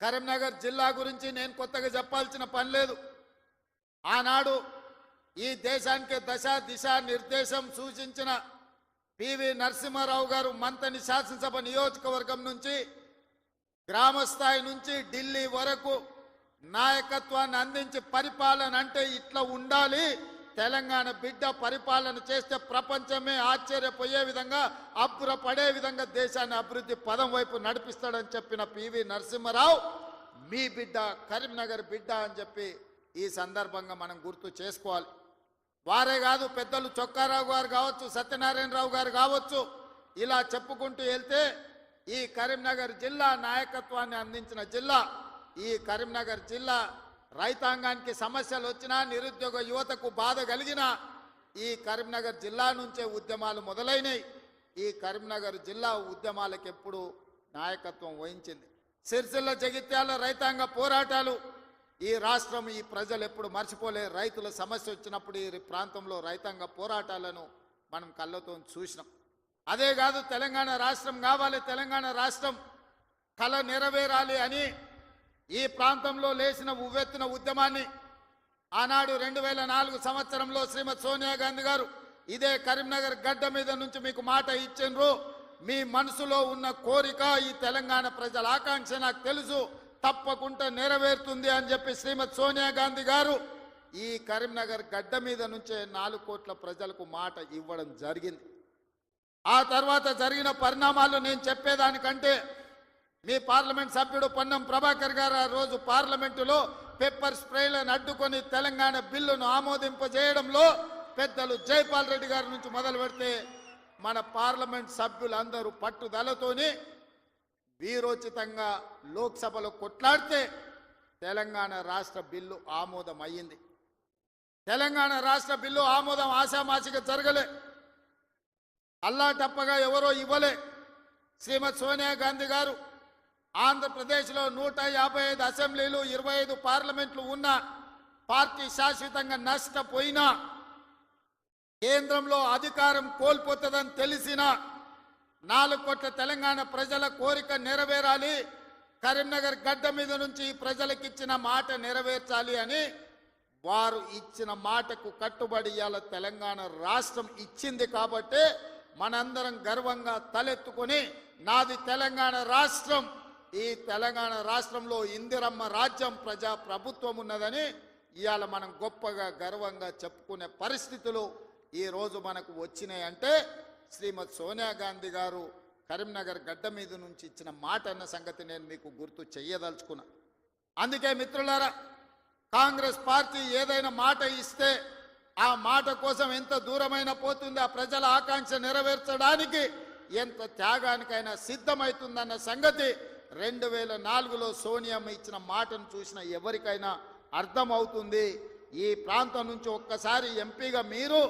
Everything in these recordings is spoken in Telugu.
కరీంనగర్ జిల్లా గురించి నేను కొత్తగా చెప్పాల్సిన పని లేదు. ఆనాడు ఈ దేశానికి దశ దిశ నిర్దేశం సూచించిన పివి నరసింహారావు గారు మంతని శాసనసభ నియోజకవర్గం నుంచి గ్రామ స్థాయి నుంచి ఢిల్లీ వరకు నాయకత్వాన్ని అందించి పరిపాలన అంటే ఇట్లా ఉండాలి, తెలంగాణ బిడ్డ పరిపాలన చేస్తే ప్రపంచమే ఆశ్చర్యపోయే విధంగా అబ్బురపడే విధంగా దేశాన్ని అభివృద్ధి పదం వైపు నడిపిస్తాడని చెప్పిన పివి నరసింహారావు మీ బిడ్డ, కరీంనగర్ బిడ్డ అని చెప్పి ఈ సందర్భంగా మనం గుర్తు చేసుకోవాలి. వారే కాదు, పెద్దలు చొక్కారావు గారు కావచ్చు, సత్యనారాయణరావు గారు కావచ్చు, ఇలా చెప్పుకుంటూ వెళ్తే ఈ కరీంనగర్ జిల్లా నాయకత్వాన్ని అందించిన జిల్లా. ఈ కరీంనగర్ జిల్లా రైతాంగానికి సమస్యలు వచ్చినా, నిరుద్యోగ యువతకు బాధ కలిగినా ఈ కరీంనగర్ జిల్లా నుంచే ఉద్యమాలు మొదలైనవి. ఈ కరీంనగర్ జిల్లా ఉద్యమాలకు ఎప్పుడు నాయకత్వం వహించింది. సిరిసిల్ల జగిత్యాల రైతాంగ పోరాటాలు ఈ రాష్ట్రం, ఈ ప్రజలు ఎప్పుడు మర్చిపోలే. రైతుల సమస్య వచ్చినప్పుడు ఈ ప్రాంతంలో రైతాంగ పోరాటాలను మనం కళ్ళతో చూసినాం. అదే కాదు, తెలంగాణ రాష్ట్రం కావాలి, తెలంగాణ రాష్ట్రం కళ నెరవేరాలి అని ఈ ప్రాంతంలో లేచిన ఉవ్వెత్తున ఉద్యమాన్ని ఆనాడు 2004 సంవత్సరంలో శ్రీమతి సోనియా గాంధీ గారు ఇదే కరీంనగర్ గడ్డ మీద నుంచి మీకు మాట ఇచ్చిండ్రు. మీ మనసులో ఉన్న కోరిక, ఈ తెలంగాణ ప్రజల ఆకాంక్ష నాకు తెలుసు, తప్పకుండా నెరవేరుతుంది అని చెప్పి శ్రీమతి సోనియా గాంధీ గారు ఈ కరీంనగర్ గడ్డ మీద నుంచే 4 కోట్ల ప్రజలకు మాట ఇవ్వడం జరిగింది. ఆ తర్వాత జరిగిన పరిణామాలు నేను చెప్పేదానికంటే మీ పార్లమెంట్ సభ్యుడు పొన్నం ప్రభాకర్ గారు ఆ రోజు పార్లమెంటులో పెప్పర్ స్ప్రేలను అడ్డుకొని తెలంగాణ బిల్లును ఆమోదింపజేయడంలో పెద్దలు జైపాల్ రెడ్డి గారి నుంచి మొదలు పెడితే మన పార్లమెంట్ సభ్యులందరూ పట్టుదలతోని వీరోచితంగా లోక్సభలో కొట్లాడితే తెలంగాణ రాష్ట్ర బిల్లు ఆమోదం అయ్యింది. తెలంగాణ రాష్ట్ర బిల్లు ఆమోదం ఆశామాసిగా జరగలే, అల్లాటప్పగా ఎవరో ఇవ్వలే. శ్రీమతి సోనియా గాంధీ గారు ఆంధ్రప్రదేశ్లో 155 అసెంబ్లీలు, 25 పార్లమెంట్లు ఉన్న పార్టీ శాశ్వతంగా నష్టపోయినా, కేంద్రంలో అధికారం కోల్పోతుందని తెలిసిన 4 కోట్ల తెలంగాణ ప్రజల కోరిక నెరవేరాలి, కరీంనగర్ గడ్డ మీద నుంచి ప్రజలకు ఇచ్చిన మాట నెరవేర్చాలి అని వారు ఇచ్చిన మాటకు కట్టుబడి ఇవాళ తెలంగాణ రాష్ట్రం ఇచ్చింది. కాబట్టి మనందరం గర్వంగా తలెత్తుకొని నాది తెలంగాణ రాష్ట్రం, ఈ తెలంగాణ రాష్ట్రంలో ఇందిరమ్మ రాజ్యం, ప్రజా ప్రభుత్వం ఉన్నదని ఇవాళ మనం గొప్పగా గర్వంగా చెప్పుకునే పరిస్థితులు ఈరోజు మనకు వచ్చినాయి. అంటే శ్రీమతి సోనియా గాంధీ గారు కరీంనగర్ గడ్డ మీద నుంచి ఇచ్చిన మాట అన్న సంగతి నేను మీకు గుర్తు చెయ్యదలుచుకున్నా. అందుకే మిత్రులారా, కాంగ్రెస్ పార్టీ ఏదైనా మాట ఇస్తే ఆ మాట కోసం ఎంత దూరమైనా పోతుంది, ఆ ప్రజల ఆకాంక్ష నెరవేర్చడానికి ఎంత త్యాగానికైనా సిద్ధమవుతుందన్న సంగతి 2004లో సోనియమ్మ ఇచ్చిన మాటను చూసిన ఎవరికైనా అర్థమవుతుంది. ఈ ప్రాంతం నుంచి ఒక్కసారి ఎంపీగా మీరు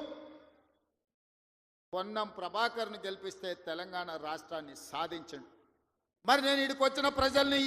పొన్నం ప్రభాకర్ను గెలిపిస్తే తెలంగాణ రాష్ట్రాన్ని సాధించండి. మరి నేను ఇక్కడికి వచ్చిన ప్రజల్ని